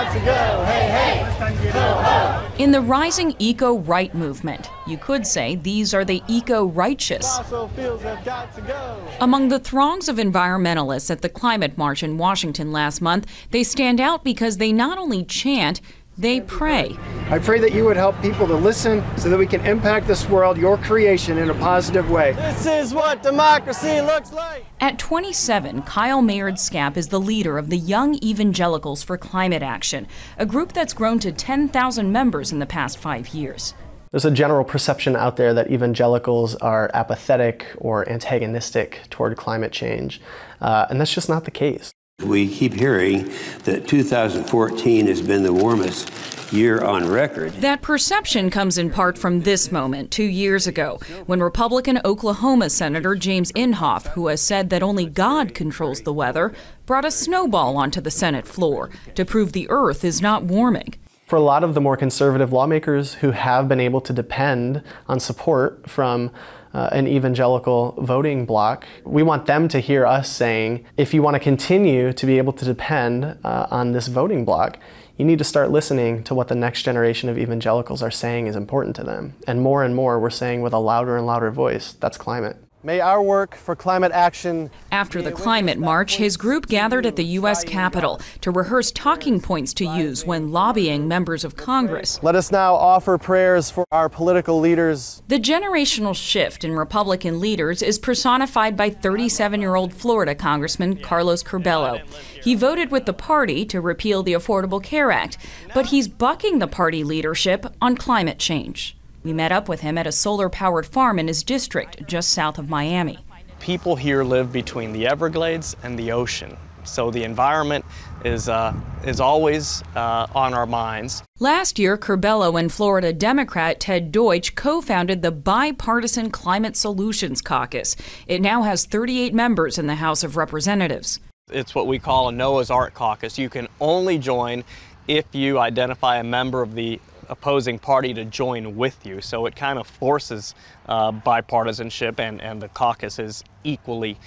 got to go. Hey, hey. Ho, ho. In the rising eco-right movement, you could say these are the eco-righteous. Fossil fuels have got to go. Among the throngs of environmentalists at the climate march in Washington last month, they stand out because they not only chant, they pray. I pray that you would help people to listen so that we can impact this world, your creation, in a positive way. This is what democracy looks like. At 27, Kyle Meyaard-Schaap is the leader of the Young Evangelicals for Climate Action, a group that's grown to 10,000 members in the past 5 years. There's a general perception out there that evangelicals are apathetic or antagonistic toward climate change, and that's just not the case. We keep hearing that 2014 has been the warmest year on record. That perception comes in part from this moment 2 years ago, when Republican Oklahoma Senator James Inhofe, who has said that only God controls the weather, brought a snowball onto the Senate floor to prove the earth is not warming. For a lot of the more conservative lawmakers who have been able to depend on support from an evangelical voting bloc, we want them to hear us saying, if you want to continue to be able to depend on this voting bloc, you need to start listening to what the next generation of evangelicals are saying is important to them. And more we're saying with a louder and louder voice, that's climate. May our work for climate action. After the climate march, his group gathered at the U.S. Capitol to rehearse talking points to use when lobbying members of Congress. Let us now offer prayers for our political leaders. The generational shift in Republican leaders is personified by 37-year-old Florida Congressman Carlos Curbelo. He voted with the party to repeal the Affordable Care Act, but he's bucking the party leadership on climate change. We met up with him at a solar-powered farm in his district, just south of Miami. People here live between the Everglades and the ocean, so the environment is always on our minds. Last year, Curbelo and Florida Democrat Ted Deutsch co-founded the bipartisan Climate Solutions Caucus. It now has 38 members in the House of Representatives. It's what we call a Noah's Ark caucus. You can only join if you identify a member of the opposing party to join with you. So it kind of forces bipartisanship, and the caucus is equally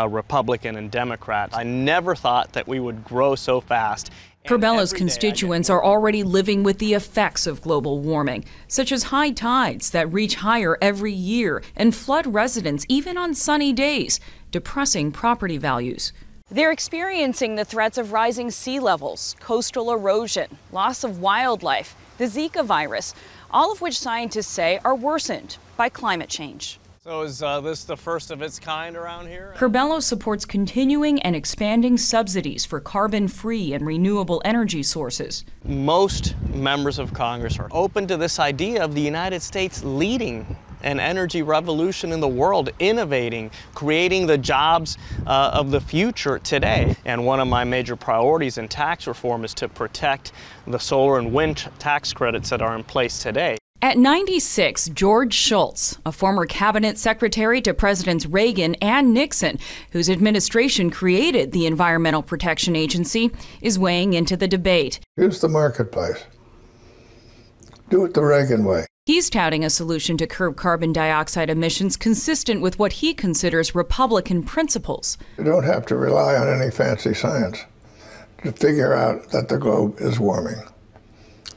Republican and Democrat. I never thought that we would grow so fast. Curbelo's constituents are already living with the effects of global warming, such as high tides that reach higher every year and flood residents even on sunny days, depressing property values. They're experiencing the threats of rising sea levels, coastal erosion, loss of wildlife, the Zika virus, all of which scientists say are worsened by climate change. So is this the first of its kind around here? Curbelo supports continuing and expanding subsidies for carbon-free and renewable energy sources. Most members of Congress are open to this idea of the United States leading an energy revolution in the world, innovating, creating the jobs of the future today. And one of my major priorities in tax reform is to protect the solar and wind tax credits that are in place today. At 96, George Shultz, a former cabinet secretary to Presidents Reagan and Nixon, whose administration created the Environmental Protection Agency, is weighing into the debate. Here's the marketplace. Do it the Reagan way. He's touting a solution to curb carbon dioxide emissions consistent with what he considers Republican principles. You don't have to rely on any fancy science to figure out that the globe is warming.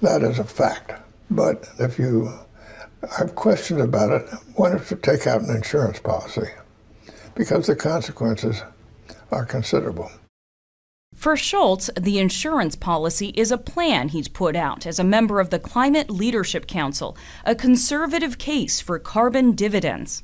That is a fact. But if you have questions about it, why don't you take out an insurance policy? Because the consequences are considerable. For Shultz, the insurance policy is a plan he's put out as a member of the Climate Leadership Council, a conservative case for carbon dividends.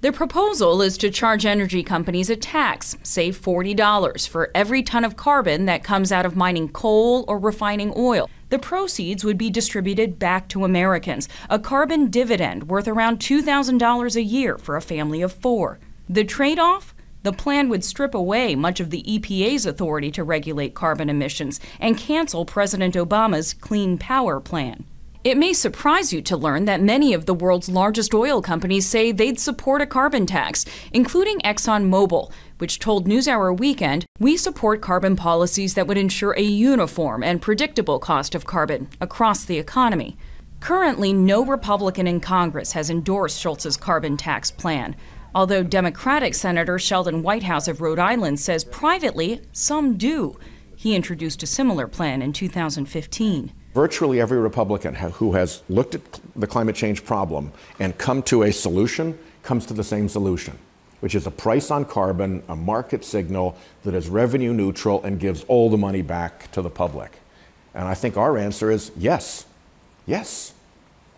The proposal is to charge energy companies a tax, say $40, for every ton of carbon that comes out of mining coal or refining oil. The proceeds would be distributed back to Americans, a carbon dividend worth around $2,000 a year for a family of 4. The trade-off? The plan would strip away much of the EPA's authority to regulate carbon emissions and cancel President Obama's Clean Power Plan. It may surprise you to learn that many of the world's largest oil companies say they'd support a carbon tax, including ExxonMobil, which told NewsHour Weekend, "We support carbon policies that would ensure a uniform and predictable cost of carbon across the economy." Currently, no Republican in Congress has endorsed Shultz's carbon tax plan, although Democratic Senator Sheldon Whitehouse of Rhode Island says privately some do. He introduced a similar plan in 2015. Virtually every Republican who has looked at the climate change problem and come to a solution comes to the same solution, which is a price on carbon, a market signal that is revenue neutral and gives all the money back to the public. And I think our answer is yes, yes,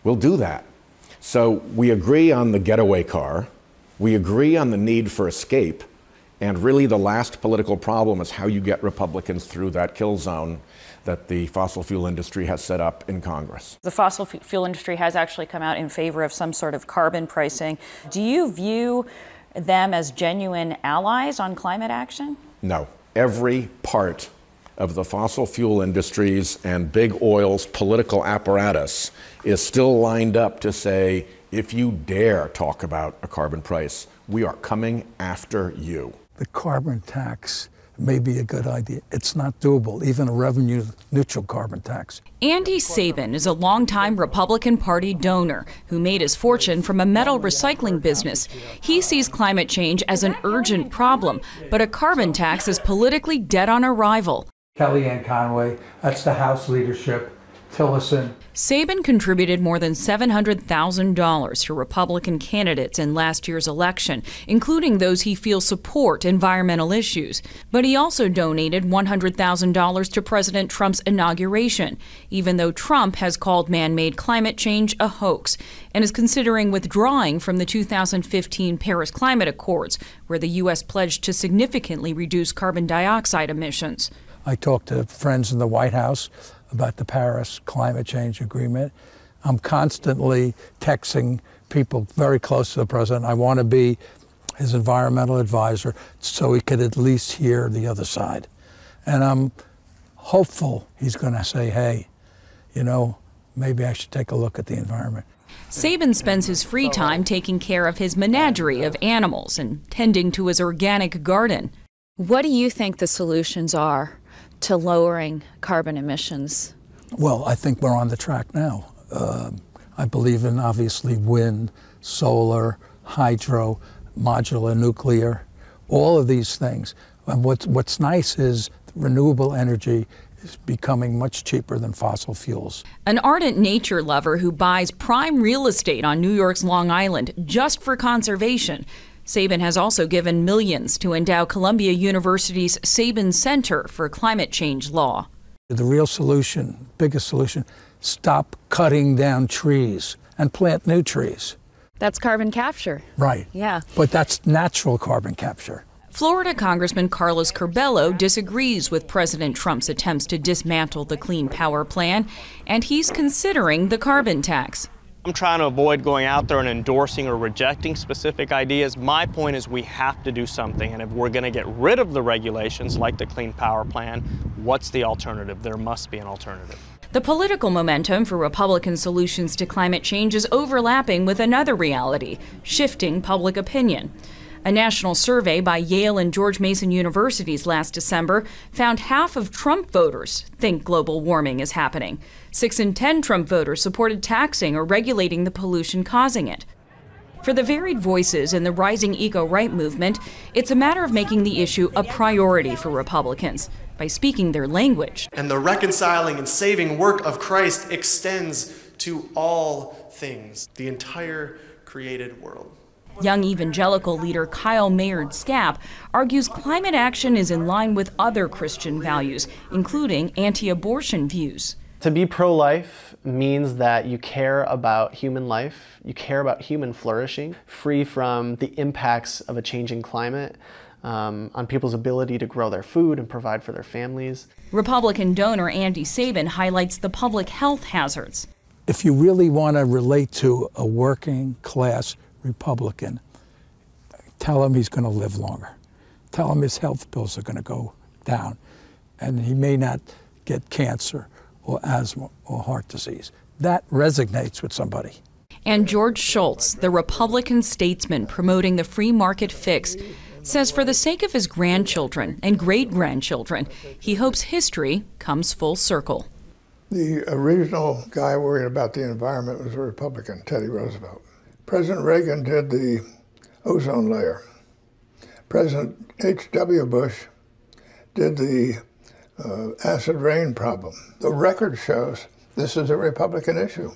we'll do that. So we agree on the getaway car, we agree on the need for escape, and really the last political problem is how you get Republicans through that kill zone that the fossil fuel industry has set up in Congress. The fossil fuel industry has actually come out in favor of some sort of carbon pricing. Do you view them as genuine allies on climate action? No. Every part of the fossil fuel industries and big oil's political apparatus is still lined up to say, if you dare talk about a carbon price, we are coming after you. The carbon tax may be a good idea. It's not doable, even a revenue-neutral carbon tax. Andy Sabin is a longtime Republican Party donor who made his fortune from a metal recycling business. He sees climate change as an urgent problem, but a carbon tax is politically dead on arrival. Kellyanne Conway, that's the House leadership. Tillerson. Sabin contributed more than $700,000 to Republican candidates in last year's election, including those he feels support environmental issues. But he also donated $100,000 to President Trump's inauguration, even though Trump has called man-made climate change a hoax and is considering withdrawing from the 2015 Paris Climate Accords, where the U.S. pledged to significantly reduce carbon dioxide emissions. I talked to friends in the White House about the Paris climate change agreement. I'm constantly texting people very close to the president. I want to be his environmental advisor so he could at least hear the other side. And I'm hopeful he's going to say, hey, you know, maybe I should take a look at the environment. Sabin spends his free time taking care of his menagerie of animals and tending to his organic garden. What do you think the solutions are to lowering carbon emissions? Well, I think we're on the track now. I believe in, obviously, wind, solar, hydro, modular nuclear, all of these things. And what's nice is renewable energy is becoming much cheaper than fossil fuels. An ardent nature lover who buys prime real estate on New York's Long Island just for conservation, Sabin has also given millions to endow Columbia University's Sabin Center for Climate Change Law. The real solution, biggest solution, stop cutting down trees and plant new trees. That's carbon capture. Right. Yeah. But that's natural carbon capture. Florida Congressman Carlos Curbelo disagrees with President Trump's attempts to dismantle the Clean Power Plan, and he's considering the carbon tax. I'm trying to avoid going out there and endorsing or rejecting specific ideas. My point is we have to do something, and if we're going to get rid of the regulations like the Clean Power Plan, what's the alternative? There must be an alternative. The political momentum for Republican solutions to climate change is overlapping with another reality, shifting public opinion. A national survey by Yale and George Mason Universities last December found half of Trump voters think global warming is happening. 6 in 10 Trump voters supported taxing or regulating the pollution causing it. For the varied voices in the rising eco-right movement, it's a matter of making the issue a priority for Republicans by speaking their language. And the reconciling and saving work of Christ extends to all things, the entire created world. Young Evangelical leader Kyle Meyaard-Schaap argues climate action is in line with other Christian values, including anti-abortion views. To be pro-life means that you care about human life, you care about human flourishing, free from the impacts of a changing climate on people's ability to grow their food and provide for their families. Republican donor Andy Sabin highlights the public health hazards. If you really want to relate to a working class Republican, tell him he's going to live longer. Tell him his health bills are going to go down, and he may not get cancer or asthma or heart disease. That resonates with somebody. And George Shultz, the Republican statesman promoting the free market fix, says for the sake of his grandchildren and great-grandchildren, he hopes history comes full circle. The original guy worried about the environment was a Republican, Teddy Roosevelt. President Reagan did the ozone layer. President H.W. Bush did the acid rain problem. The record shows this is a Republican issue.